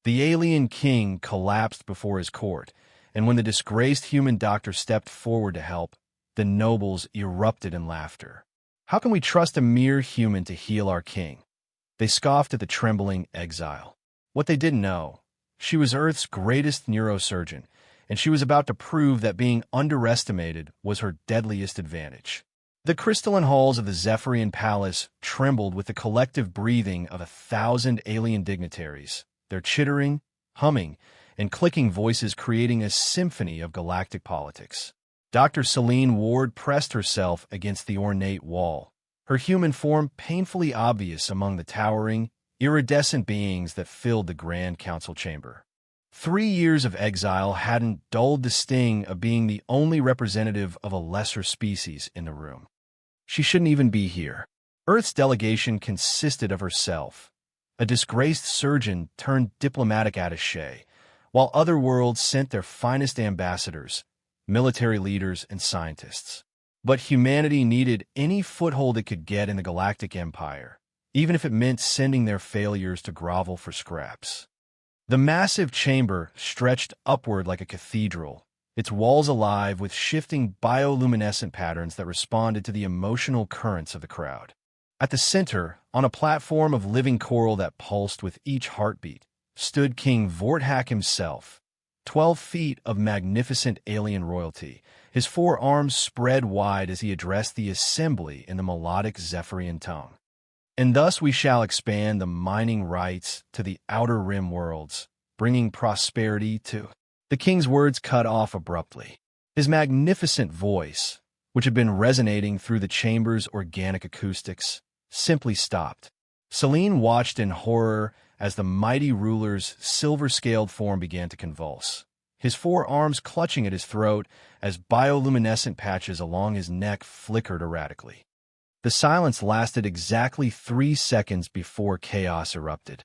The alien king collapsed before his court, and when the disgraced human doctor stepped forward to help, the nobles erupted in laughter. How can we trust a mere human to heal our king? They scoffed at the trembling exile. What they didn't know, she was Earth's greatest neurosurgeon, and she was about to prove that being underestimated was her deadliest advantage. The crystalline halls of the Zephyrian Palace trembled with the collective breathing of 1,000 alien dignitaries, their chittering, humming, and clicking voices creating a symphony of galactic politics. Dr. Celine Ward pressed herself against the ornate wall, her human form painfully obvious among the towering, iridescent beings that filled the Grand Council chamber. 3 years of exile hadn't dulled the sting of being the only representative of a lesser species in the room. She shouldn't even be here. Earth's delegation consisted of herself, a disgraced surgeon turned diplomatic attaché, while other worlds sent their finest ambassadors, military leaders, and scientists. But humanity needed any foothold it could get in the galactic empire, even if it meant sending their failures to grovel for scraps. The massive chamber stretched upward like a cathedral, its walls alive with shifting bioluminescent patterns that responded to the emotional currents of the crowd. At the center, on a platform of living coral that pulsed with each heartbeat, stood King Vorthak himself, 12 feet of magnificent alien royalty, his 4 arms spread wide as he addressed the assembly in the melodic Zephyrian tongue. And thus we shall expand the mining rights to the outer rim worlds, bringing prosperity to... The king's words cut off abruptly. His magnificent voice, which had been resonating through the chamber's organic acoustics, simply stopped. Celine watched in horror as the mighty ruler's silver-scaled form began to convulse, his 4 arms clutching at his throat as bioluminescent patches along his neck flickered erratically. The silence lasted exactly 3 seconds before chaos erupted.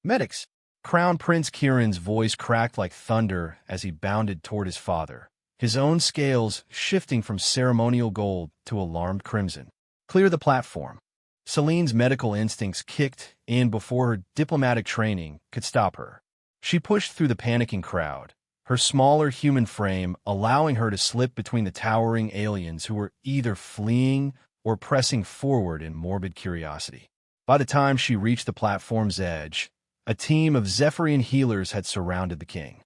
"Medics!" Crown Prince Kieran's voice cracked like thunder as he bounded toward his father, his own scales shifting from ceremonial gold to alarmed crimson. "Clear the platform." Celine's medical instincts kicked in before her diplomatic training could stop her. She pushed through the panicking crowd, her smaller human frame allowing her to slip between the towering aliens who were either fleeing or pressing forward in morbid curiosity. By the time she reached the platform's edge, a team of Zephyrian healers had surrounded the king.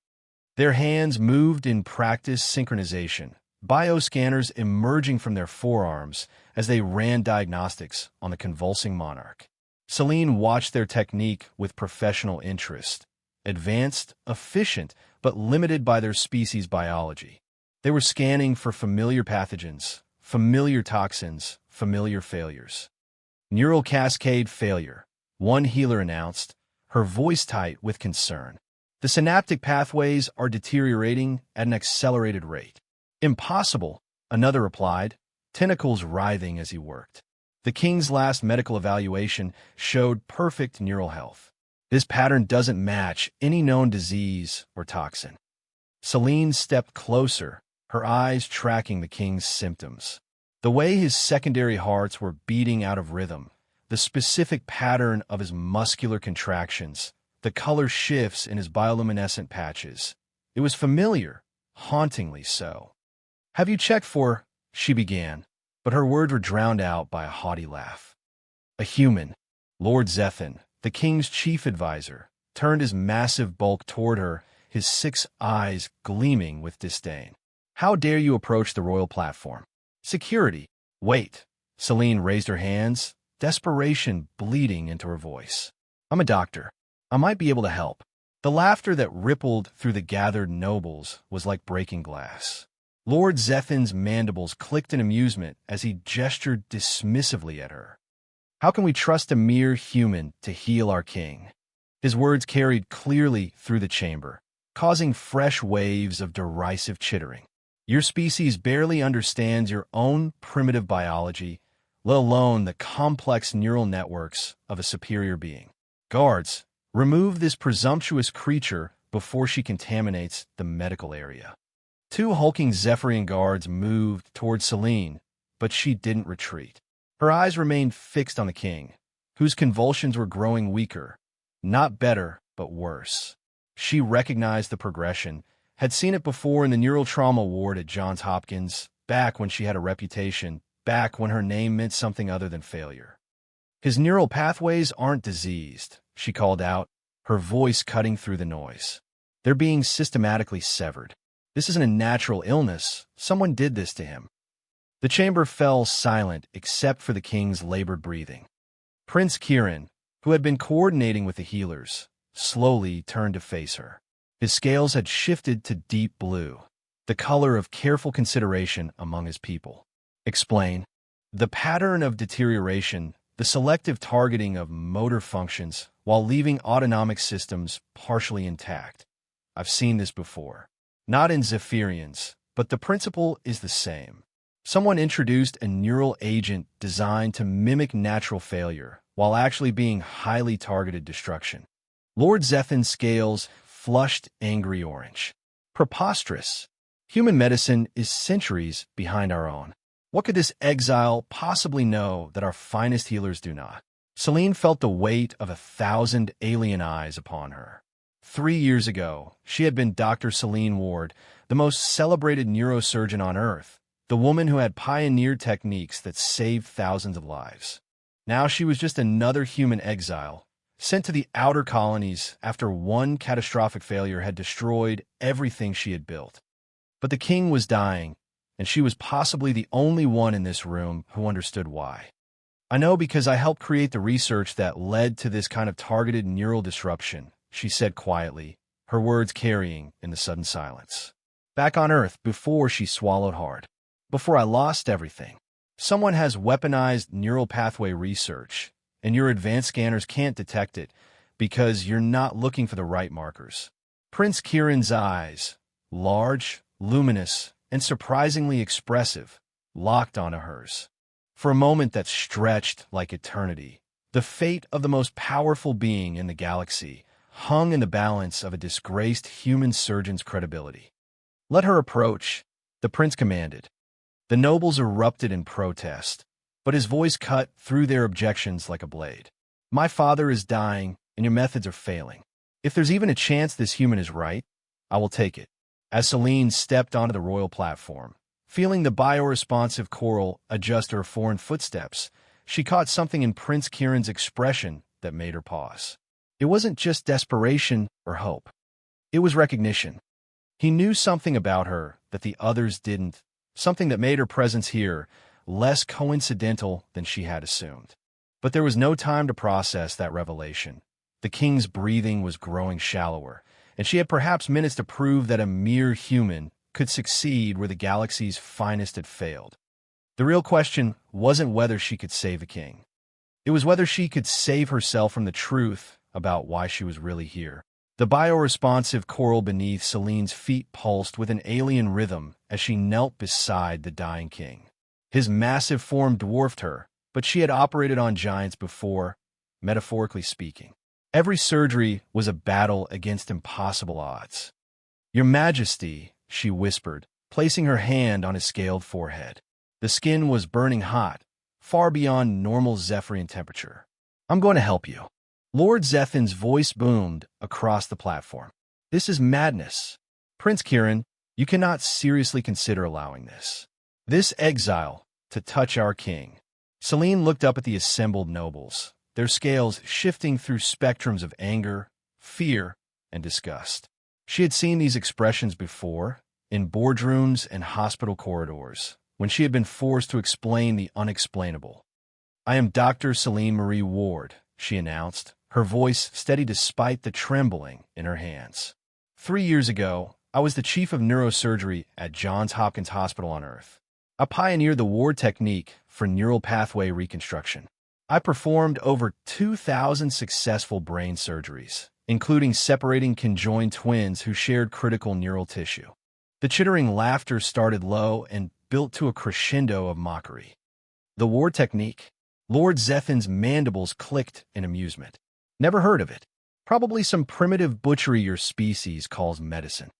Their hands moved in practice synchronization, bioscanners emerging from their forearms as they ran diagnostics on the convulsing monarch. Celine watched their technique with professional interest, advanced, efficient, but limited by their species' biology. They were scanning for familiar pathogens, familiar toxins, familiar failures. "Neural cascade failure," one healer announced, her voice tight with concern. "The synaptic pathways are deteriorating at an accelerated rate." "Impossible," another replied, tentacles writhing as he worked. The king's last medical evaluation showed perfect neural health. "This pattern doesn't match any known disease or toxin." Celine stepped closer, her eyes tracking the king's symptoms. The way his secondary hearts were beating out of rhythm, the specific pattern of his muscular contractions, the color shifts in his bioluminescent patches. It was familiar, hauntingly so. "Have you checked for—" she began, but her words were drowned out by a haughty laugh. A human, Lord Zethan, the king's chief advisor, turned his massive bulk toward her, his 6 eyes gleaming with disdain. "How dare you approach the royal platform? Security!" "Wait!" Celine raised her hands, desperation bleeding into her voice. "I'm a doctor. I might be able to help." The laughter that rippled through the gathered nobles was like breaking glass. Lord Zethan's mandibles clicked in amusement as he gestured dismissively at her. "How can we trust a mere human to heal our king?" His words carried clearly through the chamber, causing fresh waves of derisive chittering. "Your species barely understands your own primitive biology, let alone the complex neural networks of a superior being. Guards, remove this presumptuous creature before she contaminates the medical area." 2 hulking Zephyrian guards moved toward Celine, but she didn't retreat. Her eyes remained fixed on the king, whose convulsions were growing weaker. Not better, but worse. She recognized the progression, had seen it before in the neural trauma ward at Johns Hopkins, back when she had a reputation, back when her name meant something other than failure. His neural pathways aren't diseased, she called out, her voice cutting through the noise. They're being systematically severed. This isn't a natural illness. Someone did this to him. The chamber fell silent except for the king's labored breathing. Prince Kieran, who had been coordinating with the healers, slowly turned to face her. His scales had shifted to deep blue, the color of careful consideration among his people. Explain. The pattern of deterioration, the selective targeting of motor functions while leaving autonomic systems partially intact. I've seen this before. Not in Zephyrians, but the principle is the same. Someone introduced a neural agent designed to mimic natural failure while actually being highly targeted destruction. Lord Zethan's scales flushed angry orange. Preposterous. Human medicine is centuries behind our own. What could this exile possibly know that our finest healers do not? Celine felt the weight of 1,000 alien eyes upon her. 3 years ago, she had been Dr. Celine Ward, the most celebrated neurosurgeon on Earth, the woman who had pioneered techniques that saved thousands of lives. Now she was just another human exile, sent to the outer colonies after one catastrophic failure had destroyed everything she had built. But the king was dying, and she was possibly the only one in this room who understood why. I know because I helped create the research that led to this kind of targeted neural disruption, she said quietly, her words carrying in the sudden silence. Back on Earth, before she swallowed hard. Before I lost everything. Someone has weaponized neural pathway research, and your advanced scanners can't detect it because you're not looking for the right markers. Prince Kieran's eyes, large, luminous, and surprisingly expressive, locked onto hers. For a moment that stretched like eternity, the fate of the most powerful being in the galaxy hung in the balance of a disgraced human surgeon's credibility. Let her approach, the prince commanded. The nobles erupted in protest, but his voice cut through their objections like a blade. My father is dying, and your methods are failing. If there's even a chance this human is right, I will take it. As Celine stepped onto the royal platform, feeling the bioresponsive coral adjust her foreign footsteps, she caught something in Prince Kieran's expression that made her pause. It wasn't just desperation or hope. It was recognition. He knew something about her that the others didn't, something that made her presence here less coincidental than she had assumed. But there was no time to process that revelation. The king's breathing was growing shallower, and she had perhaps minutes to prove that a mere human could succeed where the galaxy's finest had failed. The real question wasn't whether she could save the king. It was whether she could save herself from the truth about why she was really here. The bioresponsive coral beneath Celine's feet pulsed with an alien rhythm as she knelt beside the dying king. His massive form dwarfed her, but she had operated on giants before, metaphorically speaking. Every surgery was a battle against impossible odds. Your Majesty, she whispered, placing her hand on his scaled forehead. The skin was burning hot, far beyond normal Zephyrian temperature. I'm going to help you. Lord Zethan's voice boomed across the platform. This is madness. Prince Kieran, you cannot seriously consider allowing this exile, to touch our king. Celine looked up at the assembled nobles, their scales shifting through spectrums of anger, fear, and disgust. She had seen these expressions before, in boardrooms and hospital corridors, when she had been forced to explain the unexplainable. I am Dr. Celine Marie Ward, she announced, her voice steady despite the trembling in her hands. 3 years ago, I was the chief of neurosurgery at Johns Hopkins Hospital on Earth. I pioneered the Ward technique for neural pathway reconstruction. I performed over 2,000 successful brain surgeries, including separating conjoined twins who shared critical neural tissue. The chittering laughter started low and built to a crescendo of mockery. The Ward technique? Lord Zethan's mandibles clicked in amusement. Never heard of it. Probably some primitive butchery your species calls medicine.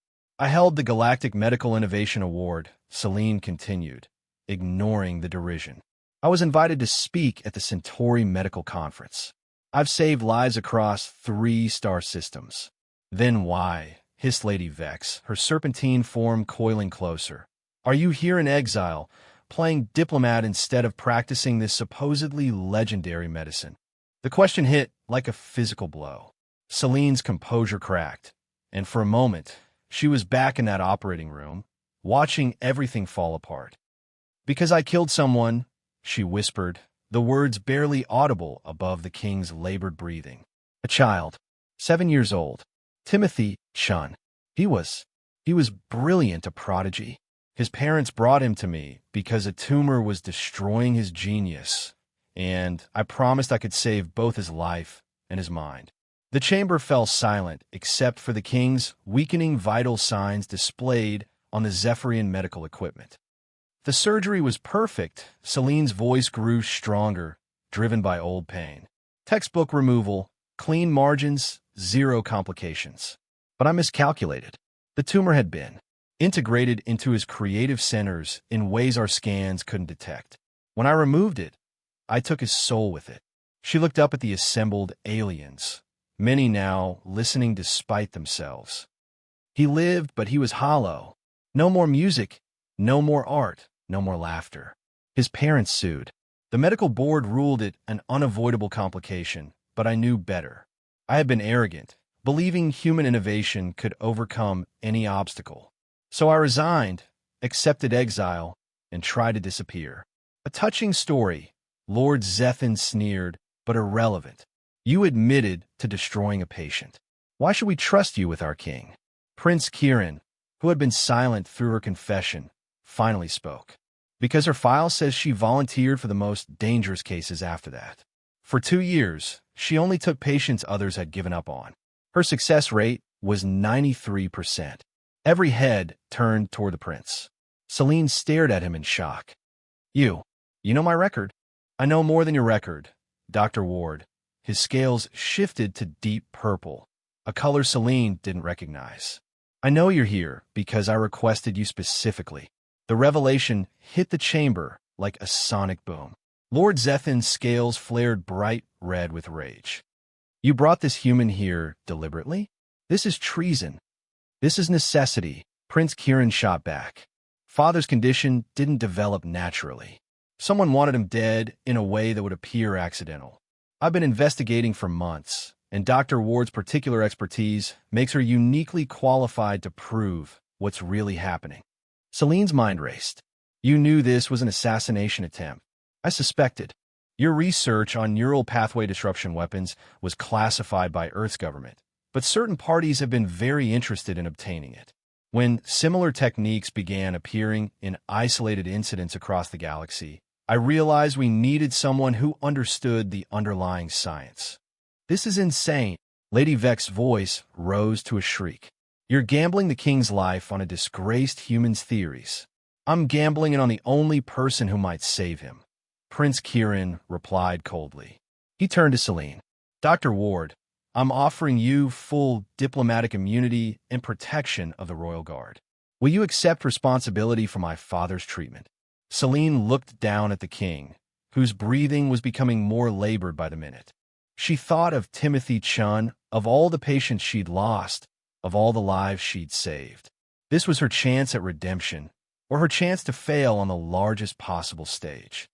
I held the Galactic Medical Innovation Award, Celine continued, ignoring the derision. I was invited to speak at the Centauri Medical Conference. I've saved lives across 3 star systems. "Then why?" hissed Lady Vex, her serpentine form coiling closer. "Are you here in exile, playing diplomat instead of practicing this supposedly legendary medicine?" The question hit like a physical blow. Celine's composure cracked, and for a moment, she was back in that operating room, watching everything fall apart. "Because I killed someone," she whispered, the words barely audible above the king's labored breathing. "A child, 7 years old, Timothy Chun. He was brilliant, a prodigy. His parents brought him to me because a tumor was destroying his genius, and I promised I could save both his life and his mind." The chamber fell silent except for the king's weakening vital signs displayed on the Zephyrian medical equipment. The surgery was perfect. Celine's voice grew stronger, driven by old pain. "Textbook removal, clean margins, 0 complications. But I miscalculated. The tumor had been integrated into his creative centers in ways our scans couldn't detect. When I removed it, I took his soul with it." She looked up at the assembled aliens, many now listening despite themselves. "He lived, but he was hollow. No more music, no more art, no more laughter." His parents sued. The medical board ruled it an unavoidable complication, but I knew better. I had been arrogant, believing human innovation could overcome any obstacle. So I resigned, accepted exile, and tried to disappear. "A touching story," Lord Zethan sneered, "but irrelevant. You admitted to destroying a patient. Why should we trust you with our king?" Prince Kieran, who had been silent through her confession, finally spoke. "Because her file says she volunteered for the most dangerous cases after that. For 2 years, she only took patients others had given up on. Her success rate was 93%. Every head turned toward the prince. Celine stared at him in shock. You know my record?" "I know more than your record, Dr. Ward." His scales shifted to deep purple, a color Celine didn't recognize. "I know you're here because I requested you specifically." The revelation hit the chamber like a sonic boom. Lord Zethan's scales flared bright red with rage. "You brought this human here deliberately? This is treason. This is necessity," Prince Kieran shot back. "Father's condition didn't develop naturally. Someone wanted him dead in a way that would appear accidental. I've been investigating for months, and Dr. Ward's particular expertise makes her uniquely qualified to prove what's really happening." Celine's mind raced. "You knew this was an assassination attempt." "I suspected. Your research on neural pathway disruption weapons was classified by Earth's government, but certain parties have been very interested in obtaining it. When similar techniques began appearing in isolated incidents across the galaxy, I realized we needed someone who understood the underlying science." "This is insane." Lady Vex's voice rose to a shriek. "You're gambling the king's life on a disgraced human's theories. I'm gambling it on the only person who might save him." Prince Kieran replied coldly. He turned to Celine. "Dr. Ward, I'm offering you full diplomatic immunity and protection of the Royal Guard. Will you accept responsibility for my father's treatment?" Celine looked down at the king, whose breathing was becoming more labored by the minute. She thought of Timothy Chun, of all the patients she'd lost, of all the lives she'd saved. This was her chance at redemption, or her chance to fail on the largest possible stage.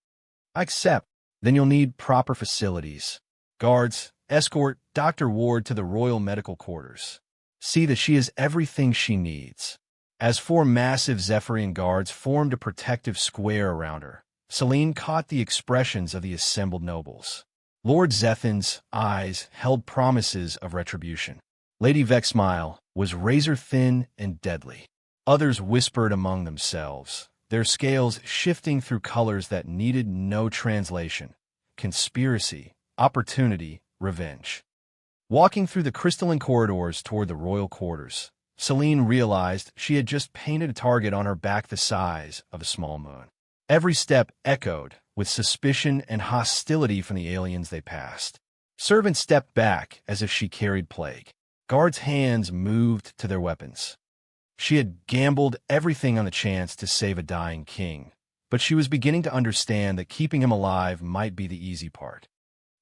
"I accept. Then you'll need proper facilities. Guards, escort Dr. Ward to the royal medical quarters. See that she has everything she needs." As 4 massive Zephyrian guards formed a protective square around her, Celine caught the expressions of the assembled nobles. Lord Zethan's eyes held promises of retribution. Lady Vex's smile was razor-thin and deadly. Others whispered among themselves, their scales shifting through colors that needed no translation: conspiracy, opportunity, revenge. Walking through the crystalline corridors toward the royal quarters, Celine realized she had just painted a target on her back the size of a small moon. Every step echoed with suspicion and hostility from the aliens they passed. Servants stepped back as if she carried plague. Guards' hands moved to their weapons. She had gambled everything on the chance to save a dying king, but she was beginning to understand that keeping him alive might be the easy part.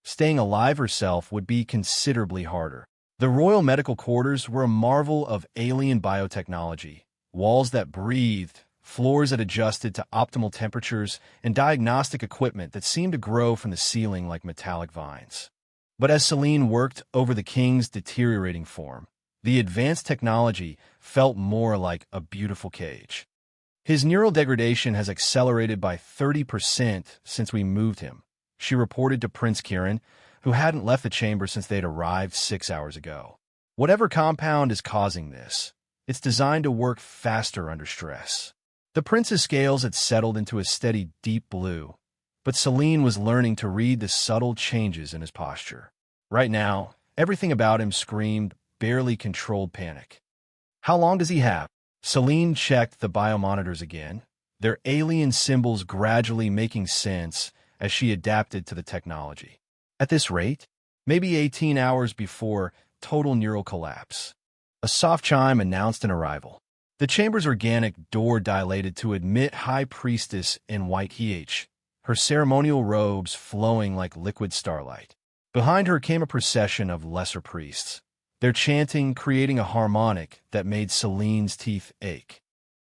Staying alive herself would be considerably harder. The royal medical quarters were a marvel of alien biotechnology, walls that breathed, floors that adjusted to optimal temperatures, and diagnostic equipment that seemed to grow from the ceiling like metallic vines. But as Celine worked over the king's deteriorating form, the advanced technology felt more like a beautiful cage. His neural degradation has accelerated by 30% since we moved him, she reported to Prince Kieran, who hadn't left the chamber since they'd arrived 6 hours ago. Whatever compound is causing this, it's designed to work faster under stress. The prince's scales had settled into a steady deep blue, but Celine was learning to read the subtle changes in his posture. Right now, everything about him screamed barely controlled panic. How long does he have? Celine checked the biomonitors again, their alien symbols gradually making sense as she adapted to the technology. At this rate, maybe 18 hours before total neural collapse. A soft chime announced an arrival. The chamber's organic door dilated to admit High Priestess in white HH, her ceremonial robes flowing like liquid starlight. Behind her came a procession of lesser priests, their chanting creating a harmonic that made Celine's teeth ache.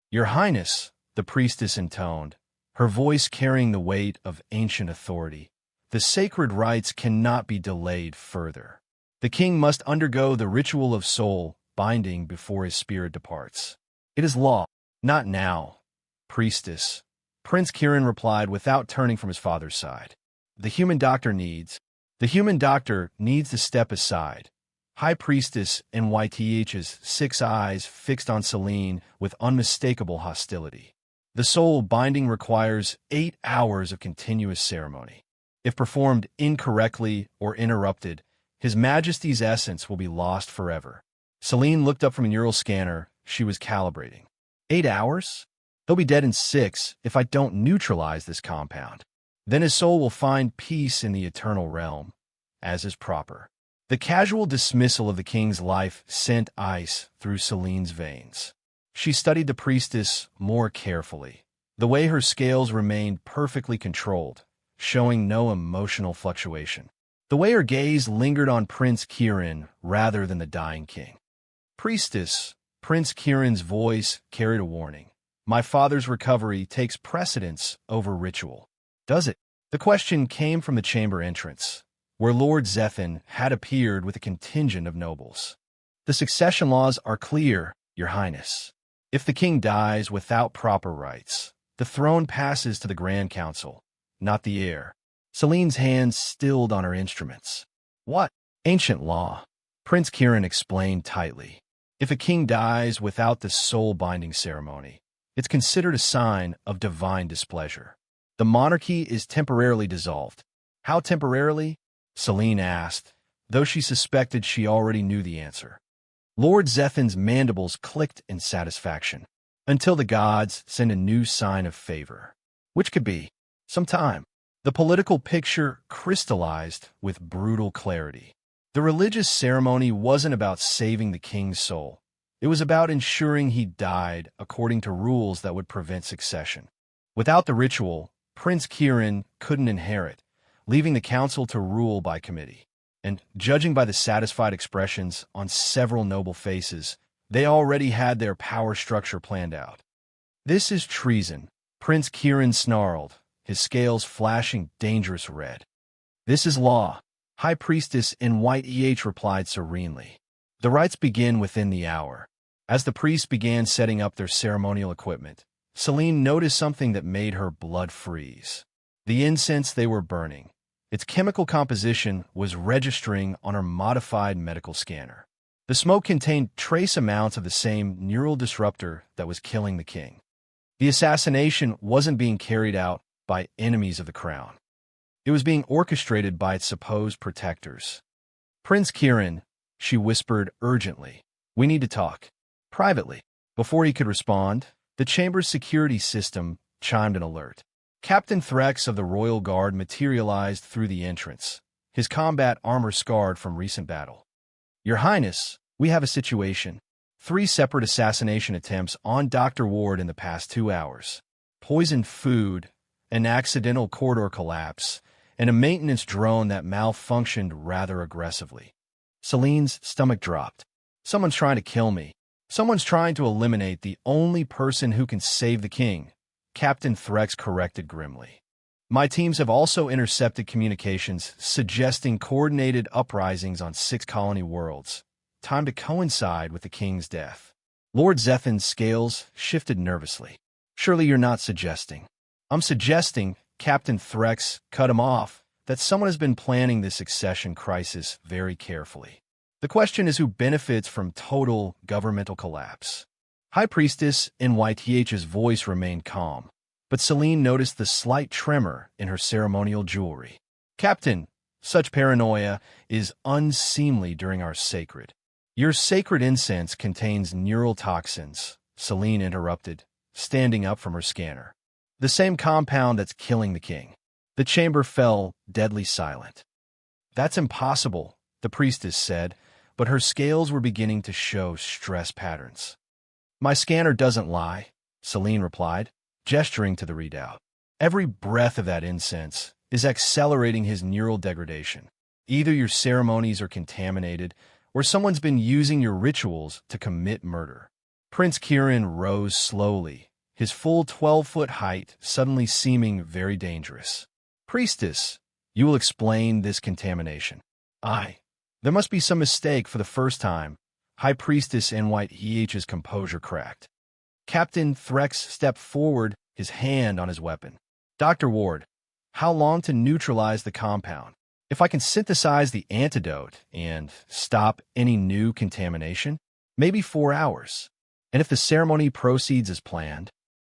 "Your Highness," the priestess intoned, her voice carrying the weight of ancient authority. "The sacred rites cannot be delayed further. The king must undergo the ritual of soul binding before his spirit departs. It is law." "Not now, priestess," Prince Kieran replied without turning from his father's side. The human doctor needs to step aside." High Priestess in YTH's 6 eyes fixed on Celine with unmistakable hostility. "The soul binding requires 8 hours of continuous ceremony. If performed incorrectly or interrupted, His Majesty's essence will be lost forever." Celine looked up from a neural scanner she was calibrating. 8 hours? He'll be dead in 6 if I don't neutralize this compound. Then his soul will find peace in the eternal realm, as is proper. The casual dismissal of the king's life sent ice through Celine's veins. She studied the priestess more carefully. The way her scales remained perfectly controlled, showing no emotional fluctuation. The way her gaze lingered on Prince Kieran rather than the dying king. "Priestess," Prince Kieran's voice carried a warning. "My father's recovery takes precedence over ritual." "Does it?" The question came from the chamber entrance, where Lord Zethan had appeared with a contingent of nobles. "The succession laws are clear, Your Highness. If the king dies without proper rites, the throne passes to the Grand Council, not the heir." Celine's hands stilled on her instruments. "What?" "Ancient law," Prince Kieran explained tightly. "If a king dies without the soul-binding ceremony, it's considered a sign of divine displeasure. The monarchy is temporarily dissolved." "How temporarily?" Celine asked, though she suspected she already knew the answer. Lord Zethan's mandibles clicked in satisfaction. "Until the gods send a new sign of favor. Which could be some time." The political picture crystallized with brutal clarity. The religious ceremony wasn't about saving the king's soul. It was about ensuring he died according to rules that would prevent succession. Without the ritual, Prince Kieran couldn't inherit, leaving the council to rule by committee. And, judging by the satisfied expressions on several noble faces, they already had their power structure planned out. "This is treason," Prince Kieran snarled, his scales flashing dangerous red. "This is law," High Priestess in white replied serenely. "The rites begin within the hour." As the priests began setting up their ceremonial equipment, Celine noticed something that made her blood freeze. The incense they were burning. Its chemical composition was registering on her modified medical scanner. The smoke contained trace amounts of the same neural disruptor that was killing the king. The assassination wasn't being carried out by enemies of the crown. It was being orchestrated by its supposed protectors. "Prince Kieran," she whispered urgently, "we need to talk." Privately. Before he could respond, the chamber's security system chimed an alert. Captain Threx of the Royal Guard materialized through the entrance, his combat armor scarred from recent battle. "Your Highness, we have a situation. 3 separate assassination attempts on Dr. Ward in the past 2 hours. Poisoned food, an accidental corridor collapse, and a maintenance drone that malfunctioned rather aggressively." Celine's stomach dropped. Someone's trying to kill me. Someone's trying to eliminate the only person who can save the king, Captain Threx corrected grimly. My teams have also intercepted communications suggesting coordinated uprisings on 6 colony worlds, timed to coincide with the king's death. Lord Zethan's scales shifted nervously. Surely you're not suggesting. I'm suggesting, Captain Threx cut him off, that someone has been planning this succession crisis very carefully. The question is who benefits from total governmental collapse. High Priestess NYTH's voice remained calm, but Celine noticed the slight tremor in her ceremonial jewelry. Captain, such paranoia is unseemly during our sacred. Your sacred incense contains neural toxins, Celine interrupted, standing up from her scanner. The same compound that's killing the king. The chamber fell deadly silent. That's impossible, the priestess said, but her scales were beginning to show stress patterns. My scanner doesn't lie, Celine replied, gesturing to the readout. Every breath of that incense is accelerating his neural degradation. Either your ceremonies are contaminated, or someone's been using your rituals to commit murder. Prince Kieran rose slowly, his full 12-foot height suddenly seeming very dangerous. Priestess, you will explain this contamination. There must be some mistake for the first time. High Priestess NYTH's composure cracked. Captain Threx stepped forward, his hand on his weapon. Dr. Ward, how long to neutralize the compound? If I can synthesize the antidote and stop any new contamination, maybe 4 hours. And if the ceremony proceeds as planned?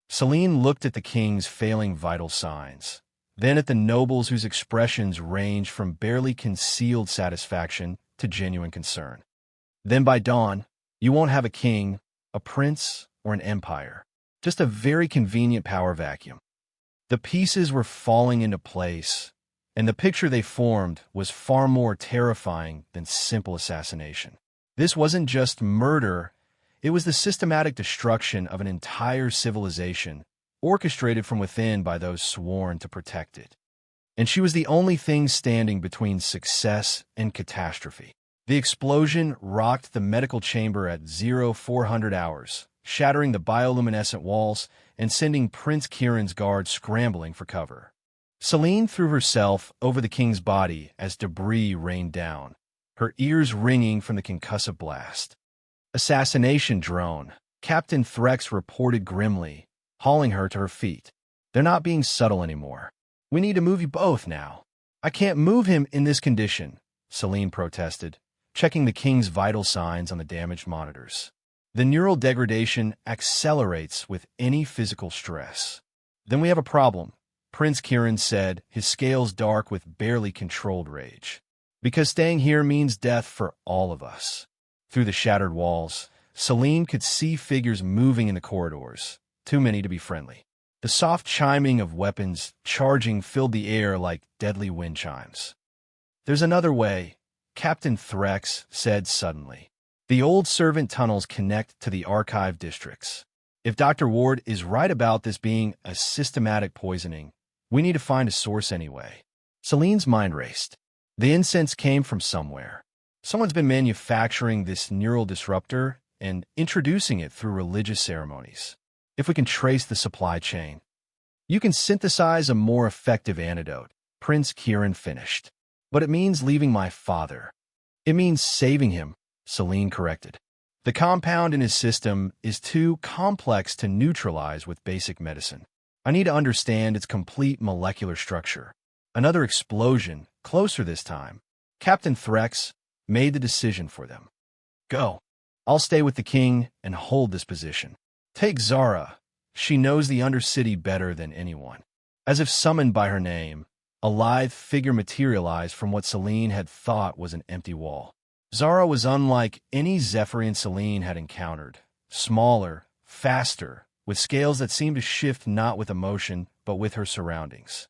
Celine looked at the king's failing vital signs, then at the nobles whose expressions ranged from barely concealed satisfaction to genuine concern. Then by dawn, you won't have a king, a prince, or an empire. Just a very convenient power vacuum. The pieces were falling into place, and the picture they formed was far more terrifying than simple assassination. This wasn't just murder, it was the systematic destruction of an entire civilization, orchestrated from within by those sworn to protect it. And she was the only thing standing between success and catastrophe. The explosion rocked the medical chamber at 0400 hours, shattering the bioluminescent walls and sending Prince Kieran's guards scrambling for cover. Celine threw herself over the king's body as debris rained down, her ears ringing from the concussive blast. Assassination drone, Captain Threx reported grimly, hauling her to her feet. They're not being subtle anymore. We need to move you both now. I can't move him in this condition, Celine protested, checking the king's vital signs on the damaged monitors. The neural degradation accelerates with any physical stress. Then we have a problem, Prince Kieran said, his scales dark with barely controlled rage. Because staying here means death for all of us. Through the shattered walls, Celine could see figures moving in the corridors, too many to be friendly. The soft chiming of weapons charging filled the air like deadly wind chimes. There's another way, Captain Threx said suddenly. The old servant tunnels connect to the archive districts. If Dr. Ward is right about this being a systematic poisoning, we need to find a source anyway. Celine's mind raced. The incense came from somewhere. Someone's been manufacturing this neural disruptor and introducing it through religious ceremonies. If we can trace the supply chain, you can synthesize a more effective antidote, Prince Kieran finished. But it means leaving my father. It means saving him, Celine corrected. The compound in his system is too complex to neutralize with basic medicine. I need to understand its complete molecular structure. Another explosion, closer this time. Captain Threx made the decision for them. Go. I'll stay with the king and hold this position. Take Zara. She knows the Undercity better than anyone. As if summoned by her name, a lithe figure materialized from what Celine had thought was an empty wall. Zara was unlike any Zephyrian Celine had encountered. Smaller, faster, with scales that seemed to shift not with emotion, but with her surroundings.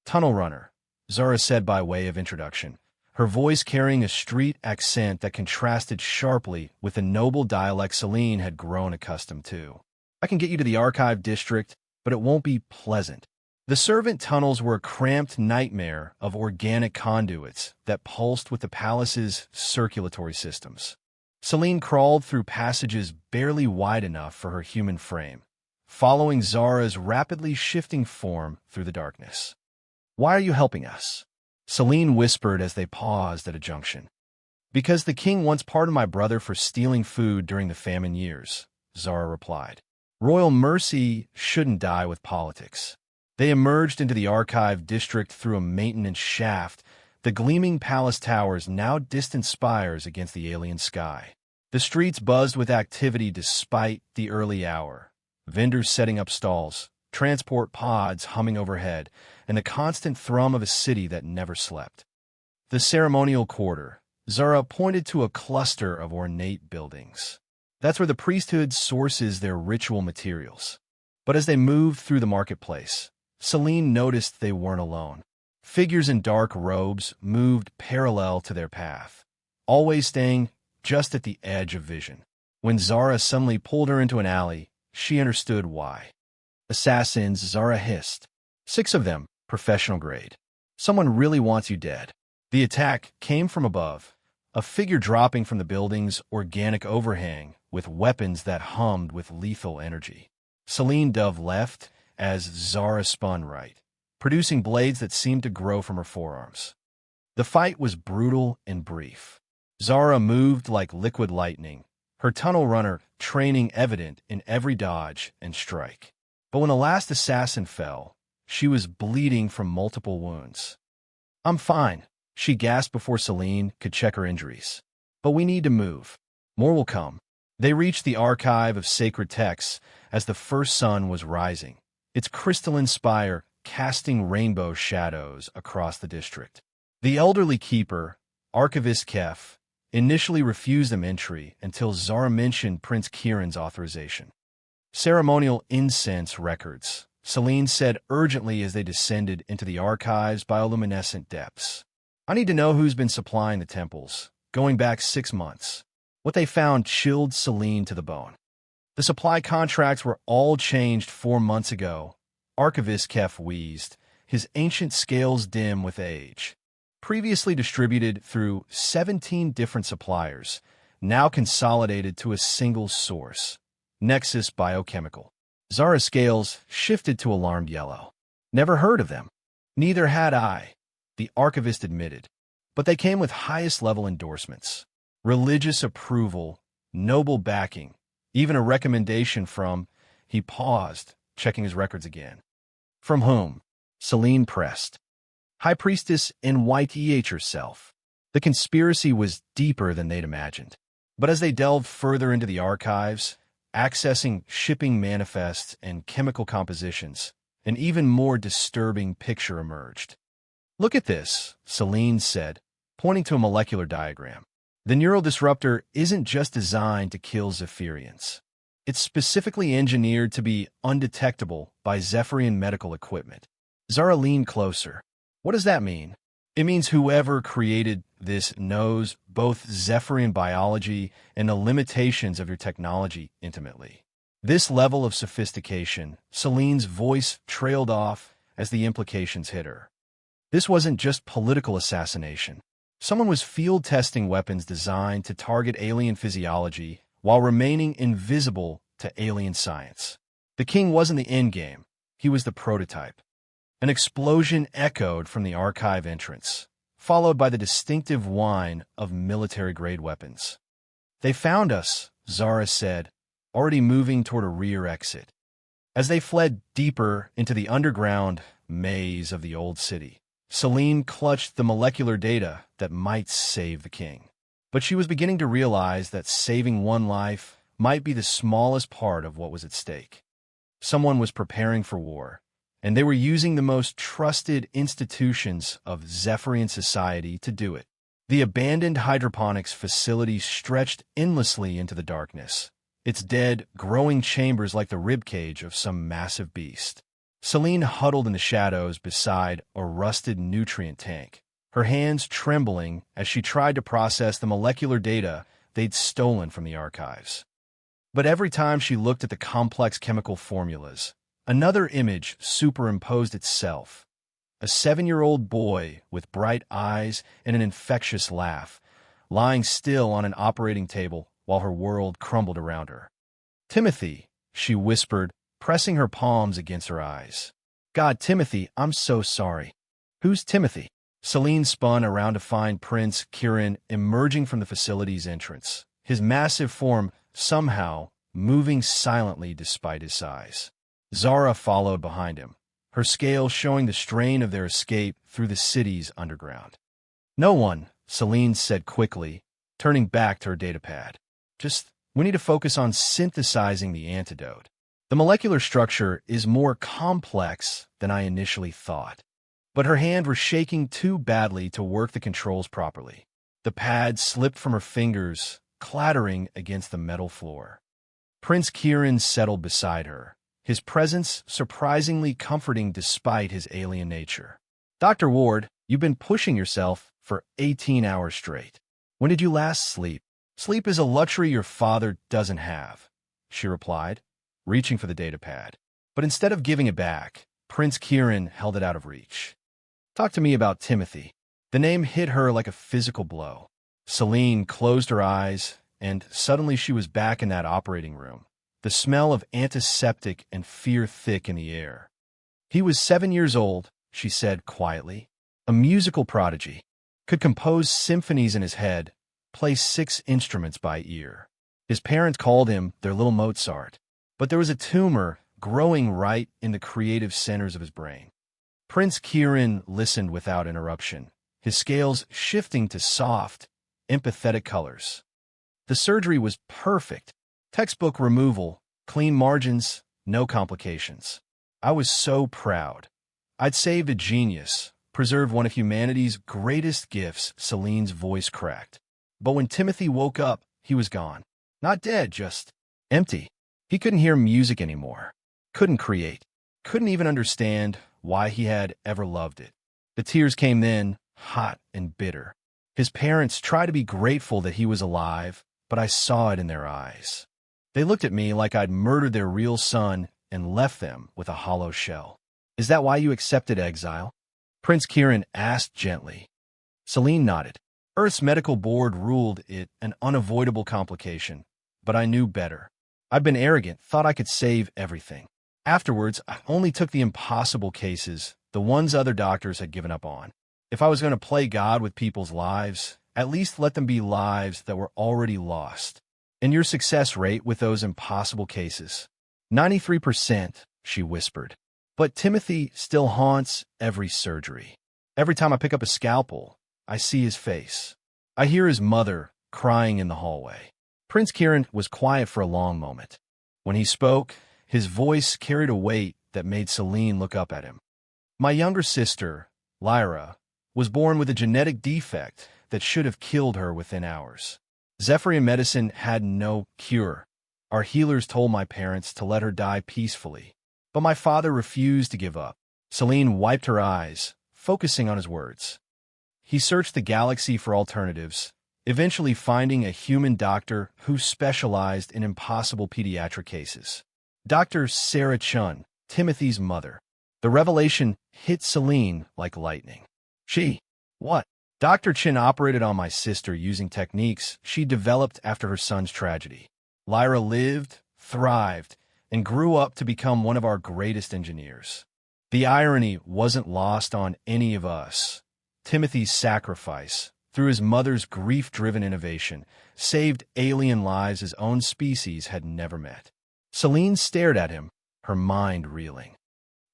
Tunnel Runner, Zara said by way of introduction, her voice carrying a street accent that contrasted sharply with the noble dialect Celine had grown accustomed to. I can get you to the archive district, but it won't be pleasant. The servant tunnels were a cramped nightmare of organic conduits that pulsed with the palace's circulatory systems. Celine crawled through passages barely wide enough for her human frame, following Zara's rapidly shifting form through the darkness. "Why are you helping us?" Celine whispered as they paused at a junction. "Because the king once pardoned my brother for stealing food during the famine years," Zara replied. "Royal mercy shouldn't die with politics." They emerged into the archive district through a maintenance shaft, the gleaming palace towers now distant spires against the alien sky. The streets buzzed with activity despite the early hour. Vendors setting up stalls, transport pods humming overhead, and the constant thrum of a city that never slept. The ceremonial quarter. Zara pointed to a cluster of ornate buildings. That's where the priesthood sources their ritual materials. But as they moved through the marketplace, Celine noticed they weren't alone. Figures in dark robes moved parallel to their path, always staying just at the edge of vision. When Zara suddenly pulled her into an alley, she understood why. "Assassins," Zara hissed. "6 of them, professional grade. Someone really wants you dead." The attack came from above, a figure dropping from the building's organic overhang with weapons that hummed with lethal energy. Celine dove left as Zara spun right, producing blades that seemed to grow from her forearms. The fight was brutal and brief. Zara moved like liquid lightning, her tunnel runner training evident in every dodge and strike. But when the last assassin fell, she was bleeding from multiple wounds. "I'm fine," she gasped before Celine could check her injuries. "But we need to move. More will come." They reached the archive of sacred texts as the first sun was rising, its crystalline spire casting rainbow shadows across the district. The elderly keeper, Archivist Kef, initially refused them entry until Zara mentioned Prince Kieran's authorization. "Ceremonial incense records," Celine said urgently as they descended into the archive's bioluminescent depths. "I need to know who's been supplying the temples, going back 6 months." What they found chilled Celine to the bone. The supply contracts were all changed 4 months ago. Archivist Kef wheezed, his ancient scales dim with age. Previously distributed through 17 different suppliers, now consolidated to a single source, Nexus Biochemical. Zara's scales shifted to alarmed yellow. "Never heard of them." "Neither had I," the archivist admitted. "But they came with highest-level endorsements, religious approval, noble backing, even a recommendation from—" He paused, checking his records again. "From whom?" Celine pressed. "High Priestess NYTH herself." The conspiracy was deeper than they'd imagined. But as they delved further into the archives, accessing shipping manifests and chemical compositions, an even more disturbing picture emerged. "Look at this," Celine said, pointing to a molecular diagram. "The neural disruptor isn't just designed to kill Zephyrians. It's specifically engineered to be undetectable by Zephyrian medical equipment." Zara leaned closer. "What does that mean?" "It means whoever created this knows both Zephyrian biology and the limitations of your technology intimately." This level of sophistication, Celine's voice trailed off as the implications hit her. This wasn't just political assassination. Someone was field-testing weapons designed to target alien physiology while remaining invisible to alien science. The king wasn't the endgame, he was the prototype. An explosion echoed from the archive entrance, followed by the distinctive whine of military-grade weapons. "They found us," Zara said, already moving toward a rear exit. As they fled deeper into the underground maze of the old city, Celine clutched the molecular data that might save the king. But she was beginning to realize that saving one life might be the smallest part of what was at stake. Someone was preparing for war, and they were using the most trusted institutions of Zephyrian society to do it. The abandoned hydroponics facility stretched endlessly into the darkness, its dead, growing chambers like the ribcage of some massive beast. Celine huddled in the shadows beside a rusted nutrient tank, her hands trembling as she tried to process the molecular data they'd stolen from the archives. But every time she looked at the complex chemical formulas, Another image superimposed itself. A 7-year-old boy with bright eyes and an infectious laugh, lying still on an operating table while her world crumbled around her. "Timothy," she whispered, pressing her palms against her eyes. "God, Timothy, I'm so sorry." "Who's Timothy?" Celine spun around to find Prince Kieran emerging from the facility's entrance, his massive form somehow moving silently despite his size. Zara followed behind him, her scales showing the strain of their escape through the city's underground. "No one," Celine said quickly, turning back to her datapad. We need to focus on synthesizing the antidote. The molecular structure is more complex than I initially thought." But her hand was shaking too badly to work the controls properly. The pad slipped from her fingers, clattering against the metal floor. Prince Kieran settled beside her, his presence surprisingly comforting despite his alien nature. "Dr. Ward, you've been pushing yourself for 18 hours straight. When did you last sleep?" "Sleep is a luxury your father doesn't have," she replied, reaching for the datapad. But instead of giving it back, Prince Kieran held it out of reach. "Talk to me about Timothy." The name hit her like a physical blow. Celine closed her eyes, and suddenly she was back in that operating room, the smell of antiseptic and fear thick in the air. "He was 7 years old," she said quietly, "a musical prodigy, could compose symphonies in his head, play 6 instruments by ear. His parents called him their little Mozart, but there was a tumor growing right in the creative centers of his brain." Prince Kieran listened without interruption, his scales shifting to soft, empathetic colors. "The surgery was perfect. Textbook removal, clean margins, no complications. I was so proud. I'd saved a genius, preserved one of humanity's greatest gifts." Celine's voice cracked. "But when Timothy woke up, he was gone. Not dead, just empty. He couldn't hear music anymore, couldn't create, couldn't even understand why he had ever loved it." The tears came then, hot and bitter. His parents tried to be grateful that he was alive, but I saw it in their eyes. They looked at me like I'd murdered their real son and left them with a hollow shell. "Is that why you accepted exile?" Prince Kieran asked gently. Celine nodded. "Earth's medical board ruled it an unavoidable complication, but I knew better. I'd been arrogant, thought I could save everything. Afterwards, I only took the impossible cases, the ones other doctors had given up on. If I was going to play God with people's lives, at least let them be lives that were already lost." "And your success rate with those impossible cases?" 93%, she whispered. "But Timothy still haunts every surgery. Every time I pick up a scalpel, I see his face. I hear his mother crying in the hallway." Prince Kieran was quiet for a long moment. When he spoke, his voice carried a weight that made Celine look up at him. "My younger sister, Lyra, was born with a genetic defect that should have killed her within hours. Zephyrian medicine had no cure. Our healers told my parents to let her die peacefully, but my father refused to give up." Celine wiped her eyes, focusing on his words. "He searched the galaxy for alternatives, eventually finding a human doctor who specialized in impossible pediatric cases. Dr. Sarah Chun, Timothy's mother." The revelation hit Celine like lightning. What? "Dr. Chin operated on my sister using techniques she developed after her son's tragedy. Lyra lived, thrived, and grew up to become one of our greatest engineers. The irony wasn't lost on any of us. Timothy's sacrifice, through his mother's grief-driven innovation, saved alien lives his own species had never met." Celine stared at him, her mind reeling.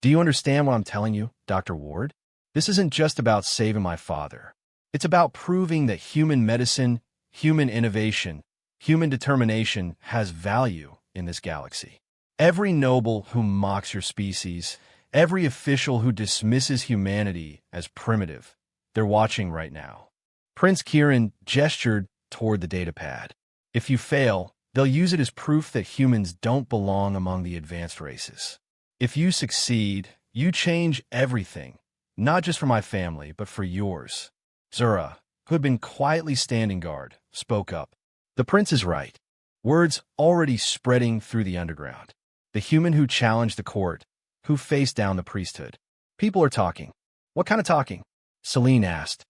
"Do you understand what I'm telling you, Dr. Ward? This isn't just about saving my father. It's about proving that human medicine, human innovation, human determination has value in this galaxy. Every noble who mocks your species, every official who dismisses humanity as primitive, they're watching right now." Prince Kieran gestured toward the datapad. "If you fail, they'll use it as proof that humans don't belong among the advanced races. If you succeed, you change everything, not just for my family, but for yours." Zura, who had been quietly standing guard, spoke up. "The prince is right." Words already spreading through the underground. The human who challenged the court, who faced down the priesthood. People are talking. What kind of talking? Celine asked.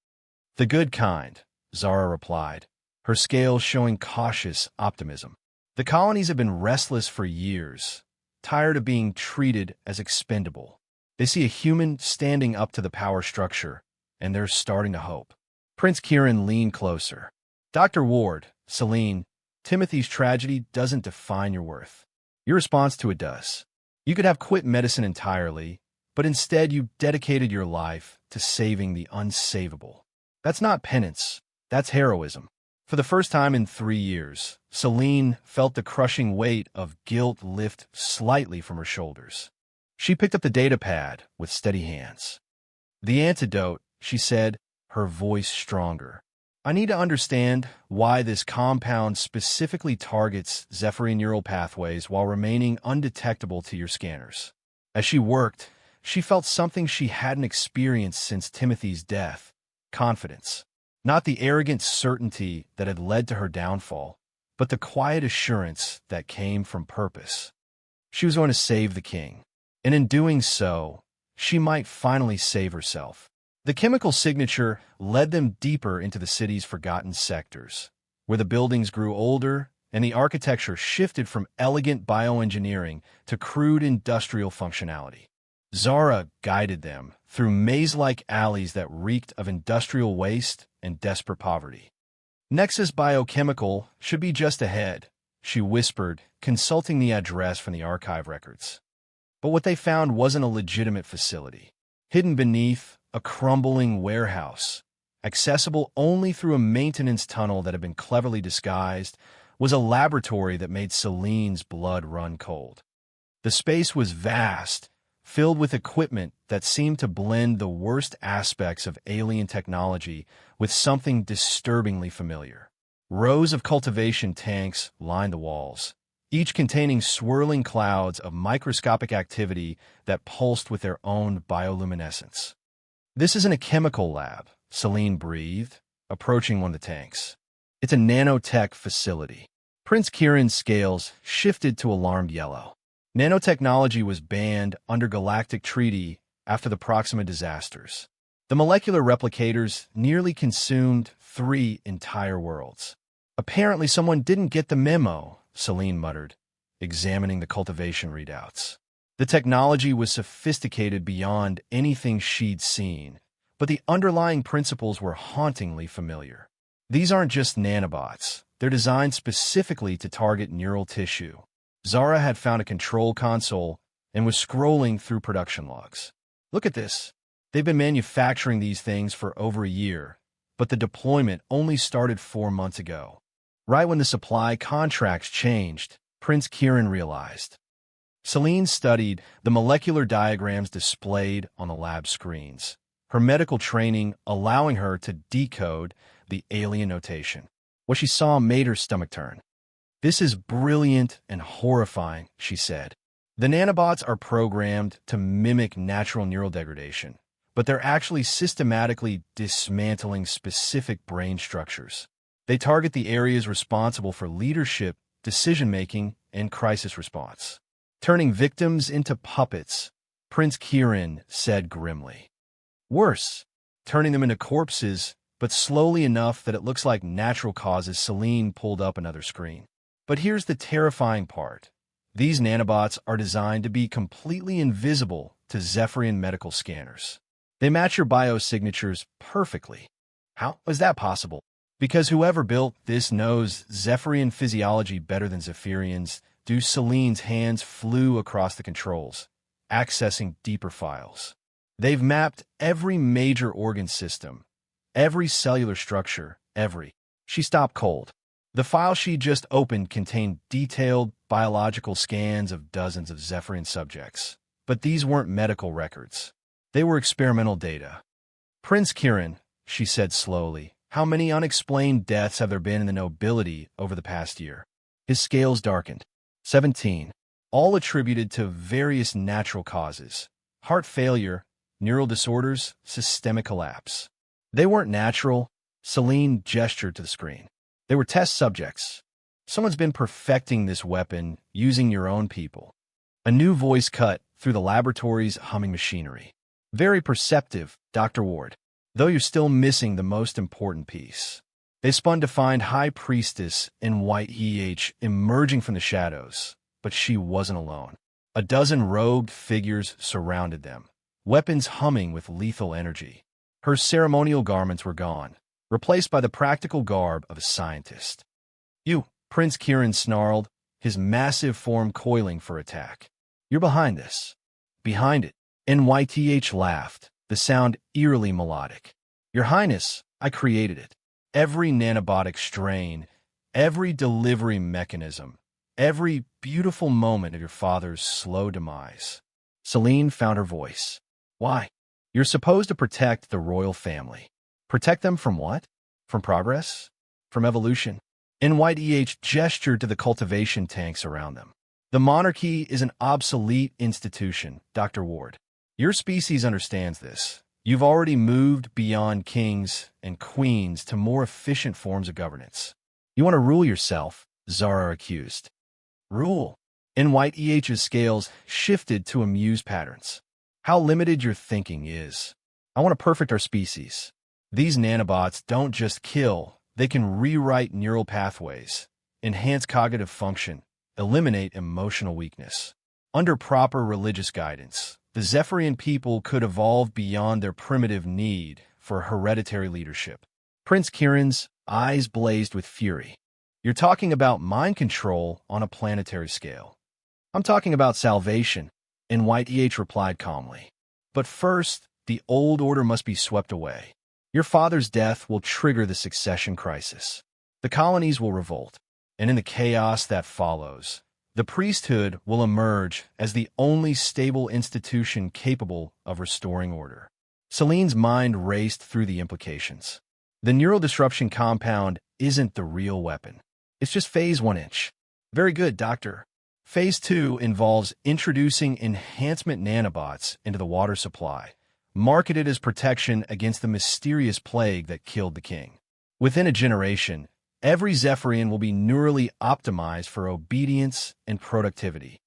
The good kind, Zara replied, her scales showing cautious optimism. The colonies have been restless for years, tired of being treated as expendable. They see a human standing up to the power structure, and they're starting to hope. Prince Kieran leaned closer. Dr. Ward, Celine, Timothy's tragedy doesn't define your worth. Your response to it does. You could have quit medicine entirely, but instead you dedicated your life to saving the unsavable. That's not penance. That's heroism. For the first time in 3 years, Celine felt the crushing weight of guilt lift slightly from her shoulders. She picked up the data pad with steady hands. The antidote, she said, her voice stronger. I need to understand why this compound specifically targets Zephyrian neural pathways while remaining undetectable to your scanners. As she worked, she felt something she hadn't experienced since Timothy's death. Confidence. Not the arrogant certainty that had led to her downfall, but the quiet assurance that came from purpose. She was going to save the king, and in doing so, she might finally save herself. The chemical signature led them deeper into the city's forgotten sectors, where the buildings grew older and the architecture shifted from elegant bioengineering to crude industrial functionality. Zara guided them through maze-like alleys that reeked of industrial waste and desperate poverty. Nexus Biochemical should be just ahead, she whispered, consulting the address from the archive records. But what they found wasn't a legitimate facility. Hidden beneath a crumbling warehouse, accessible only through a maintenance tunnel that had been cleverly disguised, was a laboratory that made Celine's blood run cold. The space was vast, filled with equipment that seemed to blend the worst aspects of alien technology with something disturbingly familiar. Rows of cultivation tanks lined the walls, each containing swirling clouds of microscopic activity that pulsed with their own bioluminescence. This isn't a chemical lab, Celine breathed, approaching one of the tanks. It's a nanotech facility. Prince Kieran's scales shifted to alarmed yellow. Nanotechnology was banned under galactic treaty after the Proxima disasters. The molecular replicators nearly consumed 3 entire worlds. Apparently someone didn't get the memo, Celine muttered, examining the cultivation readouts. The technology was sophisticated beyond anything she'd seen, but the underlying principles were hauntingly familiar. These aren't just nanobots. They're designed specifically to target neural tissue. Zara had found a control console and was scrolling through production logs. Look at this. They've been manufacturing these things for over a year, but the deployment only started 4 months ago. Right when the supply contracts changed, Prince Kieran realized. Celine studied the molecular diagrams displayed on the lab screens, her medical training allowing her to decode the alien notation. What she saw made her stomach turn. This is brilliant and horrifying, she said. The nanobots are programmed to mimic natural neural degradation, but they're actually systematically dismantling specific brain structures. They target the areas responsible for leadership, decision-making, and crisis response. Turning victims into puppets, Prince Kieran said grimly. Worse, turning them into corpses, but slowly enough that it looks like natural causes. Celine pulled up another screen. But here's the terrifying part. These nanobots are designed to be completely invisible to Zephyrian medical scanners. They match your biosignatures perfectly. How is that possible? Because whoever built this knows Zephyrian physiology better than Zephyrians do. Celine's hands flew across the controls, accessing deeper files. They've mapped every major organ system, every cellular structure, She stopped cold. The file she just opened contained detailed biological scans of dozens of Zephyrian subjects. But these weren't medical records. They were experimental data. Prince Kieran, she said slowly, how many unexplained deaths have there been in the nobility over the past year? His scales darkened. 17. All attributed to various natural causes. Heart failure, neural disorders, systemic collapse. They weren't natural. Celine gestured to the screen. They were test subjects. Someone's been perfecting this weapon using your own people. A new voice cut through the laboratory's humming machinery. Very perceptive, Dr. Ward. Though you're still missing the most important piece. They spun to find High Priestess in white emerging from the shadows, but she wasn't alone. A dozen robed figures surrounded them, weapons humming with lethal energy. Her ceremonial garments were gone, replaced by the practical garb of a scientist. You, Prince Kieran snarled, his massive form coiling for attack. You're behind this. Behind it. NYTH laughed, the sound eerily melodic. Your Highness, I created it. Every nanobotic strain, every delivery mechanism, every beautiful moment of your father's slow demise. Celine found her voice. Why? You're supposed to protect the royal family. Protect them from what? From progress? From evolution? NYTH gestured to the cultivation tanks around them. The monarchy is an obsolete institution, Dr. Ward. Your species understands this. You've already moved beyond kings and queens to more efficient forms of governance. You want to rule yourself, Zara accused. Rule. NYTH's scales shifted to amused patterns. How limited your thinking is. I want to perfect our species. These nanobots don't just kill, they can rewrite neural pathways, enhance cognitive function, eliminate emotional weakness. Under proper religious guidance, the Zephyrian people could evolve beyond their primitive need for hereditary leadership. Prince Kieran's eyes blazed with fury. You're talking about mind control on a planetary scale. I'm talking about salvation, NYTH replied calmly. But first, the old order must be swept away. Your father's death will trigger the succession crisis. The colonies will revolt, and in the chaos that follows, the priesthood will emerge as the only stable institution capable of restoring order. Celine's mind raced through the implications. The neural disruption compound isn't the real weapon. It's just phase 1-inch. Very good, Doctor. Phase 2 involves introducing enhancement nanobots into the water supply, marketed as protection against the mysterious plague that killed the king. Within a generation, every Zephyrian will be neurally optimized for obedience and productivity.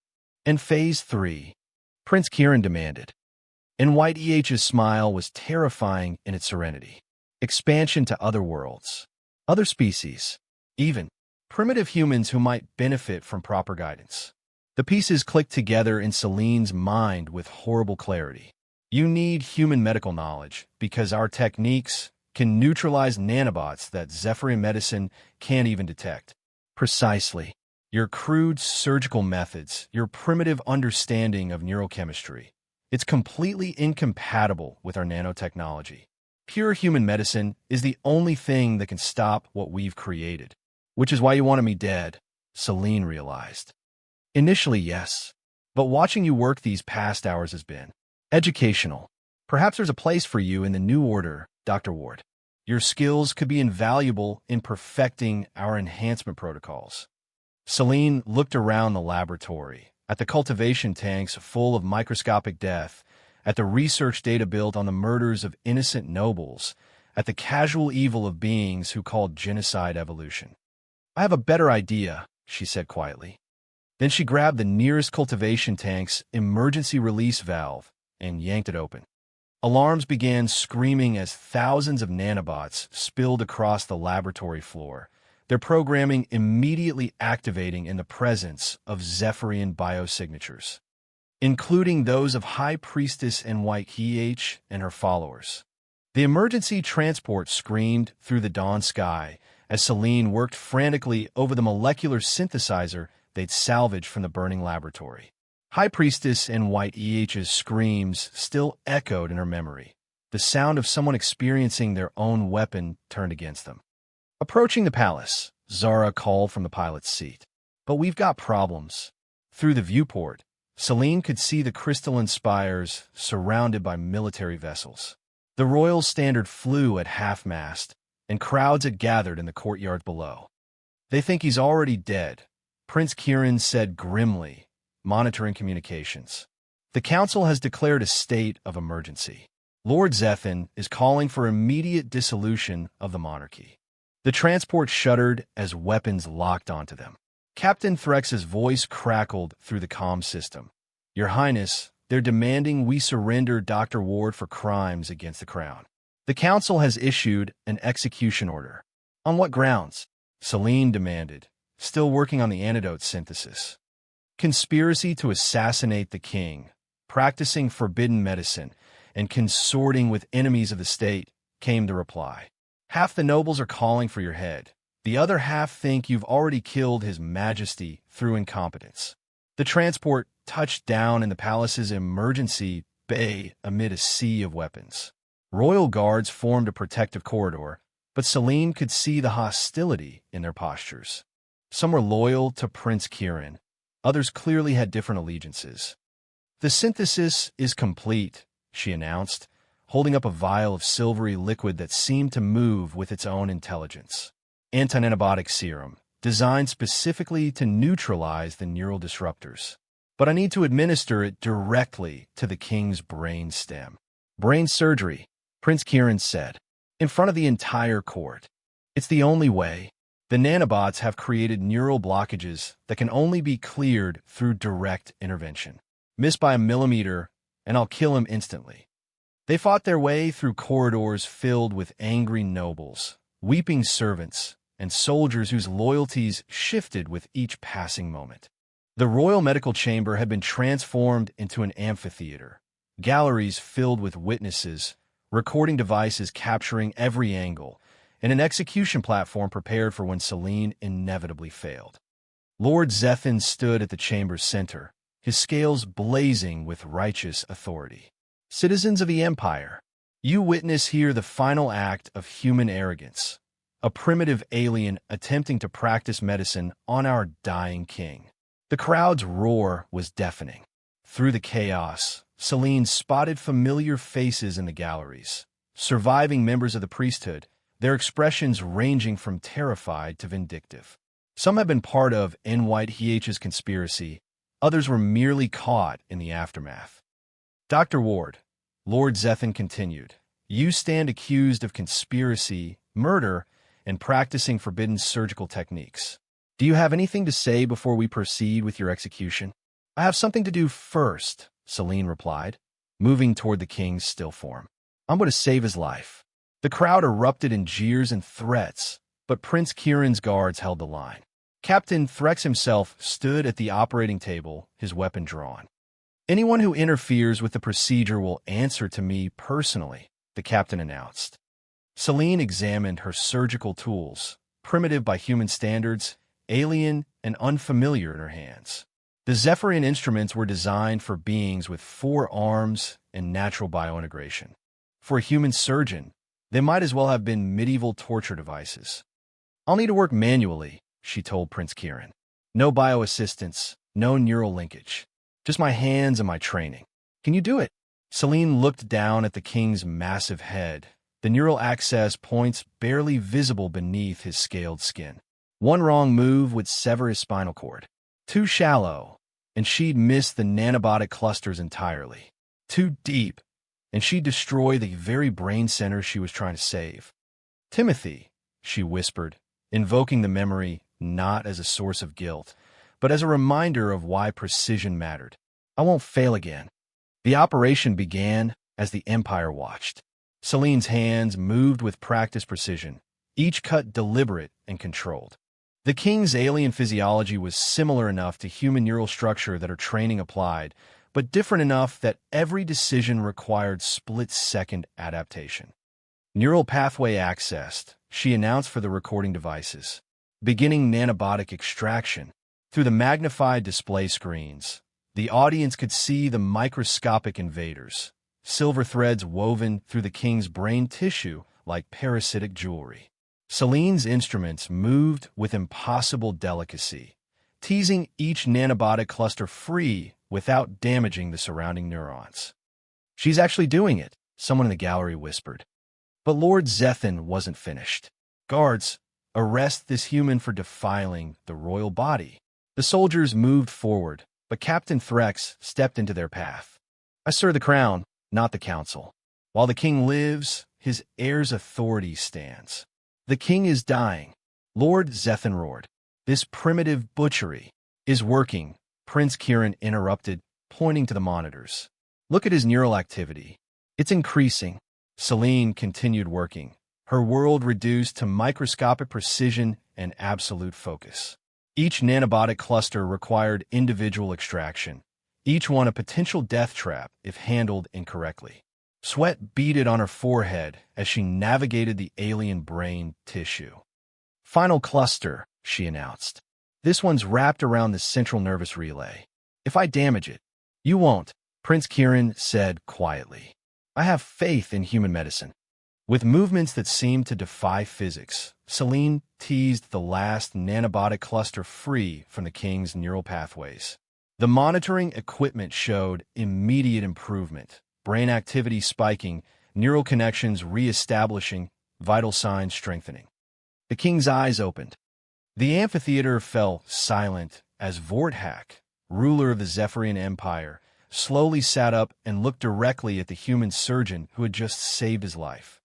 In Phase 3, Prince Kieran demanded. NYTH's smile was terrifying in its serenity. Expansion to other worlds, other species, even primitive humans who might benefit from proper guidance. The pieces clicked together in Celine's mind with horrible clarity. You need human medical knowledge because our techniques can neutralize nanobots that Zephyrian medicine can't even detect. Precisely. Your crude surgical methods, your primitive understanding of neurochemistry, it's completely incompatible with our nanotechnology. Pure human medicine is the only thing that can stop what we've created. Which is why you wanted me dead, Celine realized. Initially, yes. But watching you work these past hours has been educational. Perhaps there's a place for you in the new order, Dr. Ward. Your skills could be invaluable in perfecting our enhancement protocols. Celine looked around the laboratory, at the cultivation tanks full of microscopic death, at the research data built on the murders of innocent nobles, at the casual evil of beings who called genocide evolution. I have a better idea, she said quietly. Then she grabbed the nearest cultivation tank's emergency release valve and yanked it open. Alarms began screaming as thousands of nanobots spilled across the laboratory floor, their programming immediately activating in the presence of Zephyrian biosignatures, including those of High Priestess NYTH and her followers. The emergency transport screamed through the dawn sky as Celine worked frantically over the molecular synthesizer they'd salvaged from the burning laboratory. High Priestess NYTH's screams still echoed in her memory, the sound of someone experiencing their own weapon turned against them. Approaching the palace, Zara called from the pilot's seat. But we've got problems. Through the viewport, Celine could see the crystalline spires surrounded by military vessels. The royal standard flew at half-mast, and crowds had gathered in the courtyard below. They think he's already dead, Prince Kieran said grimly, monitoring communications. The council has declared a state of emergency. Lord Zethan is calling for immediate dissolution of the monarchy. The transport shuddered as weapons locked onto them. Captain Threx's voice crackled through the comm system. Your Highness, they're demanding we surrender Dr. Ward for crimes against the crown. The council has issued an execution order. On what grounds? Celine demanded, still working on the antidote synthesis. Conspiracy to assassinate the king, practicing forbidden medicine, and consorting with enemies of the state, came the reply. Half the nobles are calling for your head. The other half think you've already killed His Majesty through incompetence. The transport touched down in the palace's emergency bay amid a sea of weapons. Royal guards formed a protective corridor, but Celine could see the hostility in their postures. Some were loyal to Prince Kieran. Others clearly had different allegiances. The synthesis is complete, she announced, holding up a vial of silvery liquid that seemed to move with its own intelligence. Anti-antibiotic serum, designed specifically to neutralize the neural disruptors. But I need to administer it directly to the king's brain stem. Brain surgery, Prince Kieran said, in front of the entire court. It's the only way. The nanobots have created neural blockages that can only be cleared through direct intervention. Miss by a millimeter, and I'll kill him instantly. They fought their way through corridors filled with angry nobles, weeping servants, and soldiers whose loyalties shifted with each passing moment. The royal medical chamber had been transformed into an amphitheater, galleries filled with witnesses, recording devices capturing every angle, and an execution platform prepared for when Celine inevitably failed. Lord Zethan stood at the chamber's center, his scales blazing with righteous authority. Citizens of the Empire, you witness here the final act of human arrogance, a primitive alien attempting to practice medicine on our dying king. The crowd's roar was deafening. Through the chaos, Celine spotted familiar faces in the galleries, surviving members of the priesthood, their expressions ranging from terrified to vindictive. Some had been part of NYTH's conspiracy, others were merely caught in the aftermath. Dr. Ward, Lord Zethan continued, you stand accused of conspiracy, murder, and practicing forbidden surgical techniques. Do you have anything to say before we proceed with your execution? I have something to do first, Celine replied, moving toward the king's still form. I'm going to save his life. The crowd erupted in jeers and threats, but Prince Kieran's guards held the line. Captain Threx himself stood at the operating table, his weapon drawn. Anyone who interferes with the procedure will answer to me personally, the captain announced. Celine examined her surgical tools, primitive by human standards, alien and unfamiliar in her hands. The Zephyrian instruments were designed for beings with 4 arms and natural biointegration. For a human surgeon, they might as well have been medieval torture devices. I'll need to work manually, she told Prince Kieran. No bioassistance, no neural linkage. Just my hands and my training. Can you do it? Celine looked down at the king's massive head, the neural access points barely visible beneath his scaled skin. One wrong move would sever his spinal cord. Too shallow, and she'd miss the nanobotic clusters entirely. Too deep, and she'd destroy the very brain center she was trying to save. Timothy, she whispered, invoking the memory not as a source of guilt, but as a reminder of why precision mattered. I won't fail again. The operation began as the Empire watched. Celine's hands moved with practiced precision, each cut deliberate and controlled. The king's alien physiology was similar enough to human neural structure that her training applied, but different enough that every decision required split-second adaptation. Neural pathway accessed, she announced for the recording devices. Beginning nanobotic extraction. Through the magnified display screens, the audience could see the microscopic invaders, silver threads woven through the king's brain tissue like parasitic jewelry. Celine's instruments moved with impossible delicacy, teasing each nanobotic cluster free without damaging the surrounding neurons. She's actually doing it, someone in the gallery whispered. But Lord Zethan wasn't finished. Guards, arrest this human for defiling the royal body. The soldiers moved forward, but Captain Threx stepped into their path. I serve the crown, not the council. While the king lives, his heir's authority stands. The king is dying, Lord Zethan roared. This primitive butchery is working, Prince Kieran interrupted, pointing to the monitors. Look at his neural activity. It's increasing. Celine continued working, her world reduced to microscopic precision and absolute focus. Each nanobotic cluster required individual extraction, each one a potential death trap if handled incorrectly. Sweat beaded on her forehead as she navigated the alien brain tissue. "Final cluster," she announced. "This one's wrapped around the central nervous relay. If I damage it, you won't," Prince Kieran said quietly. "I have faith in human medicine." With movements that seemed to defy physics, Celine teased the last nanobotic cluster free from the king's neural pathways. The monitoring equipment showed immediate improvement, brain activity spiking, neural connections re-establishing, vital signs strengthening. The king's eyes opened. The amphitheater fell silent as Vorthak, ruler of the Zephyrian Empire, slowly sat up and looked directly at the human surgeon who had just saved his life.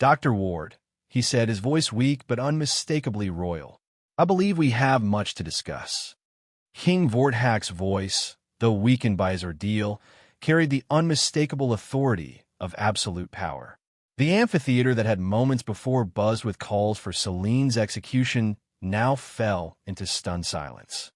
"Dr. Ward," he said, his voice weak but unmistakably royal, "I believe we have much to discuss." King Vorthak's voice, though weakened by his ordeal, carried the unmistakable authority of absolute power. The amphitheater that had moments before buzzed with calls for Celine's execution now fell into stunned silence.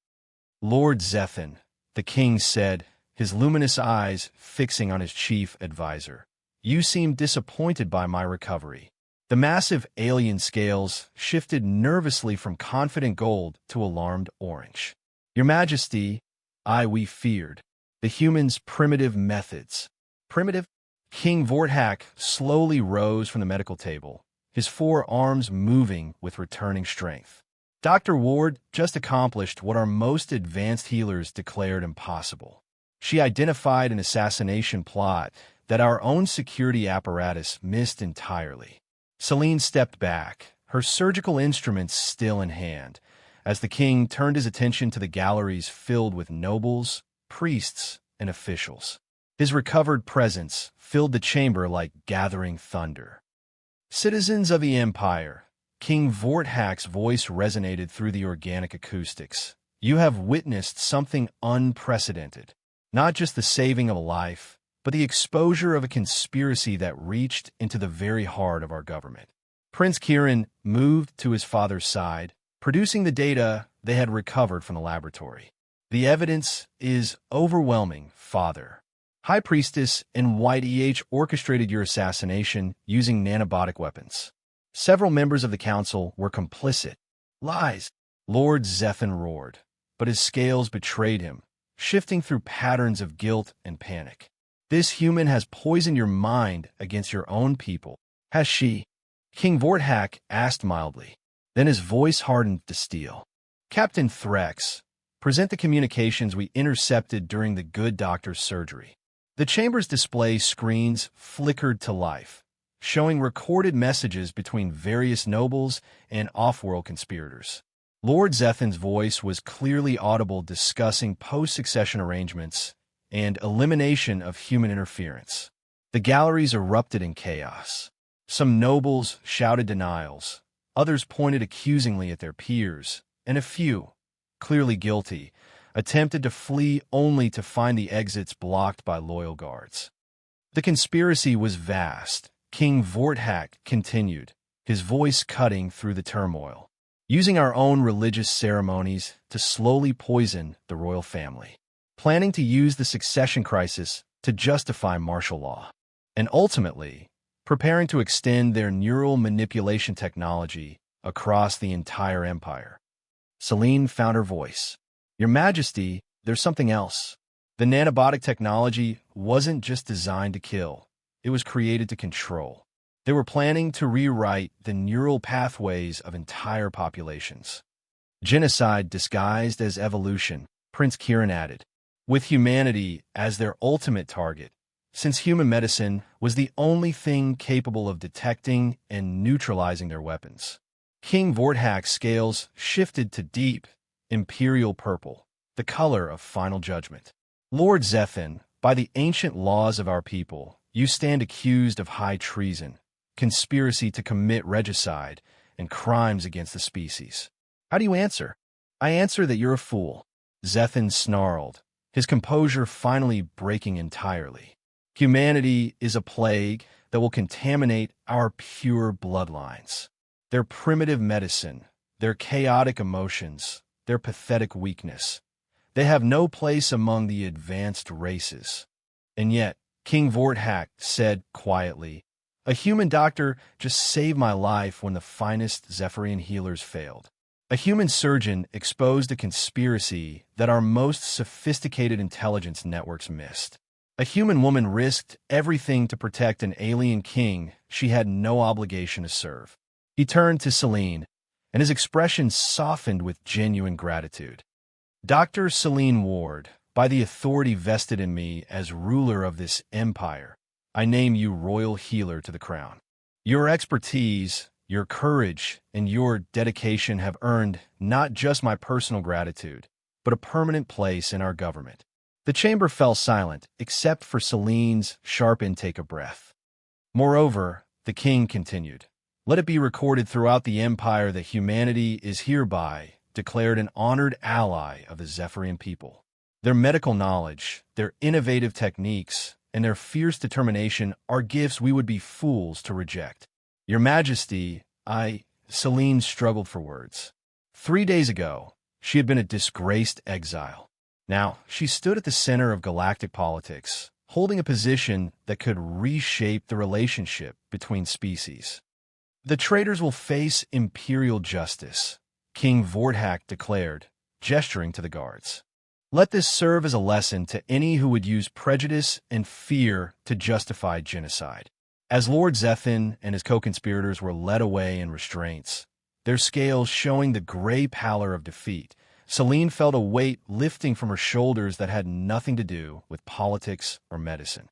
"Lord Zethan," the king said, his luminous eyes fixing on his chief advisor, "you seem disappointed by my recovery." The massive alien scales shifted nervously from confident gold to alarmed orange. "Your Majesty, we feared. The humans' primitive methods." "Primitive?" King Vorthak slowly rose from the medical table, his four arms moving with returning strength. "Dr. Ward just accomplished what our most advanced healers declared impossible. She identified an assassination plot that our own security apparatus missed entirely." Celine stepped back, her surgical instruments still in hand, as the king turned his attention to the galleries filled with nobles, priests, and officials. His recovered presence filled the chamber like gathering thunder. "Citizens of the Empire," King Vorthak's voice resonated through the organic acoustics. "You have witnessed something unprecedented. Not just the saving of a life, but the exposure of a conspiracy that reached into the very heart of our government." Prince Kieran moved to his father's side, producing the data they had recovered from the laboratory. "The evidence is overwhelming, Father. High Priestess and White orchestrated your assassination using nanobotic weapons. Several members of the council were complicit." "Lies!" Lord Zethan roared, but his scales betrayed him, shifting through patterns of guilt and panic. "This human has poisoned your mind against your own people." "Has she?" King Vorthak asked mildly. Then his voice hardened to steel. "Captain Threx, present the communications we intercepted during the good doctor's surgery." The chamber's display screens flickered to life, showing recorded messages between various nobles and off-world conspirators. Lord Zethan's voice was clearly audible discussing post-succession arrangements and elimination of human interference. The galleries erupted in chaos. Some nobles shouted denials, others pointed accusingly at their peers, and a few, clearly guilty, attempted to flee only to find the exits blocked by loyal guards. The conspiracy was vast, King Vorthak continued, his voice cutting through the turmoil. "Using our own religious ceremonies to slowly poison the royal family. Planning to use the succession crisis to justify martial law. And ultimately, preparing to extend their neural manipulation technology across the entire empire." Celine found her voice. "Your Majesty, there's something else. The nanobotic technology wasn't just designed to kill. It was created to control. They were planning to rewrite the neural pathways of entire populations." "Genocide disguised as evolution," Prince Kieran added, "with humanity as their ultimate target, since human medicine was the only thing capable of detecting and neutralizing their weapons." King Vorthak's scales shifted to deep, imperial purple, the color of final judgment. "Lord Zethan, by the ancient laws of our people, you stand accused of high treason, conspiracy to commit regicide, and crimes against the species. How do you answer?" "I answer that you're a fool," Zethan snarled, his composure finally breaking entirely. Humanity is a plague that will contaminate our pure bloodlines. Their primitive medicine, their chaotic emotions, their pathetic weakness. They have no place among the advanced races. And yet, King Vorthak said quietly, "A human doctor just saved my life when the finest Zephyrian healers failed. A human surgeon exposed a conspiracy that our most sophisticated intelligence networks missed. A human woman risked everything to protect an alien king she had no obligation to serve." He turned to Celine, and his expression softened with genuine gratitude. "Dr. Celine Ward, by the authority vested in me as ruler of this empire, I name you royal healer to the crown. Your expertise, your courage, and your dedication have earned not just my personal gratitude, but a permanent place in our government." The chamber fell silent, except for Celine's sharp intake of breath. "Moreover," the king continued, "let it be recorded throughout the empire that humanity is hereby declared an honored ally of the Zephyrian people. Their medical knowledge, their innovative techniques, and their fierce determination are gifts we would be fools to reject. Your Majesty, Celine struggled for words. 3 days ago, she had been a disgraced exile. Now, she stood at the center of galactic politics, holding a position that could reshape the relationship between species. The traitors will face imperial justice," King Vorthak declared, gesturing to the guards. "Let this serve as a lesson to any who would use prejudice and fear to justify genocide." As Lord Zethin and his co-conspirators were led away in restraints, their scales showing the gray pallor of defeat, Celine felt a weight lifting from her shoulders that had nothing to do with politics or medicine.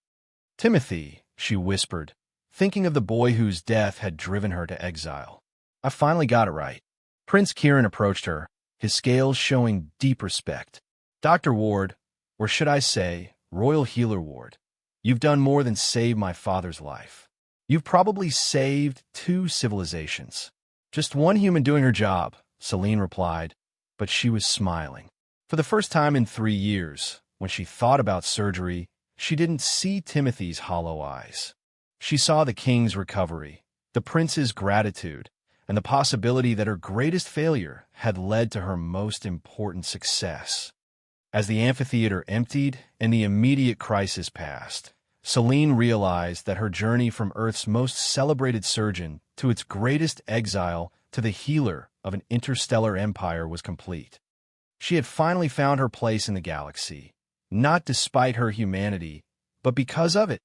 "Timothy," she whispered, thinking of the boy whose death had driven her to exile. "I finally got it right." Prince Kieran approached her, his scales showing deep respect. "Dr. Ward, or should I say, Royal Healer Ward, you've done more than save my father's life. You've probably saved 2 civilizations." "Just one human doing her job," Celine replied, but she was smiling. For the first time in 3 years, when she thought about surgery, she didn't see Timothy's hollow eyes. She saw the king's recovery, the prince's gratitude, and the possibility that her greatest failure had led to her most important success. As the amphitheater emptied and the immediate crisis passed, Celine realized that her journey from Earth's most celebrated surgeon to its greatest exile to the healer of an interstellar empire was complete. She had finally found her place in the galaxy, not despite her humanity, but because of it.